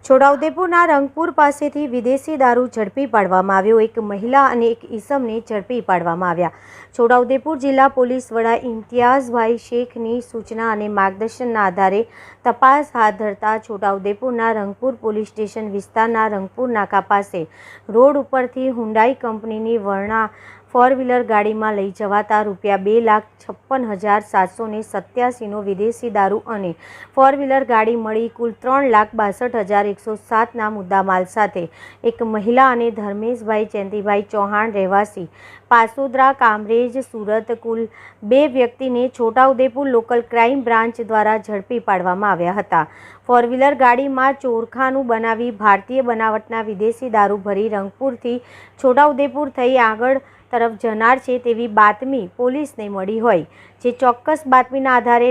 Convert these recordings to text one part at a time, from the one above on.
છોટાઉદેપુરના રંગપુર પાસેથી વિદેશી દારૂ ઝડપી પાડવામાં આવ્યો। એક મહિલા અને એક ઈસમને ઝડપી પાડવામાં આવ્યા। છોટાઉદેપુર જિલ્લા પોલીસ વડા ઇમ્તિયાઝભાઈ શેખની સૂચના અને માર્ગદર્શનના આધારે તપાસ હાથ ધરતા છોટાઉદેપુરના રંગપુર પોલીસ સ્ટેશન વિસ્તારના રંગપુર નાકા પાસે રોડ ઉપરથી હુન્ડાઈ કંપનીની વર્ણા ફોર વ્હીલર ગાડીમાં લઈ જવાતા ₹2,56,787નો વિદેશી દારૂ અને ફોર વ્હીલર ગાડી મળી કુલ ₹3,62,107ના મુદ્દામાલ સાથે એક મહિલા અને ધર્મેશભાઈ ચેન્તીભાઈ ચૌહાણ રહેવાસી પાસોદરા કામરેજ સુરત કુલ 2 વ્યક્તિને છોટાઉદેપુર લોકલ ક્રાઇમ બ્રાન્ચ દ્વારા ઝડપી પાડવામાં આવ્યા હતા। ફોર વ્હીલર ગાડીમાં ચોરખાનું બનાવી ભારતીય બનાવટના વિદેશી દારૂ ભરી રંગપુરથી છોટાઉદેપુર થઈ આગળ તરફ જનાર છે તેવી બાતમી પોલીસને મળી હોય, જે ચોક્કસ બાતમીના આધારે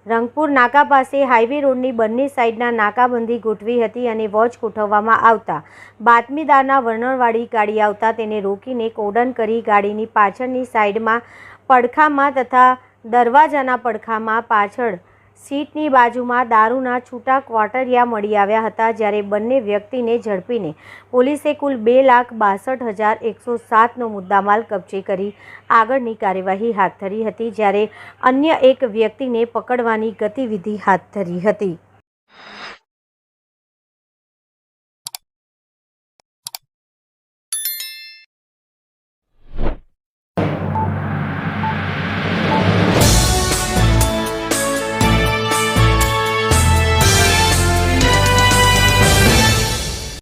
રંગપુર નાકા પાસે હાઈવે રોડની બંને સાઈડના નાકાબંધી ગોઠવી હતી અને વોચ ગોઠવવામાં આવતા બાતમીદારના વર્ણનવાળી ગાડી આવતા તેને રોકીને કોર્ડન કરી ગાડીની પાછળની સાઈડમાં પડખામાં તથા દરવાજાના પડખામાં પાછળ સીટની બાજુમાં દારૂના છૂટા ક્વાર્ટરિયા મળી આવ્યા હતા। જ્યારે બંને વ્યક્તિને ઝડપીને પોલીસે કુલ ₹2,62,107નો મુદ્દામાલ કબજે કરી આગળની કાર્યવાહી હાથ ધરી હતી, જ્યારે અન્ય એક વ્યક્તિને પકડવાની ગતિવિધિ હાથ ધરી હતી।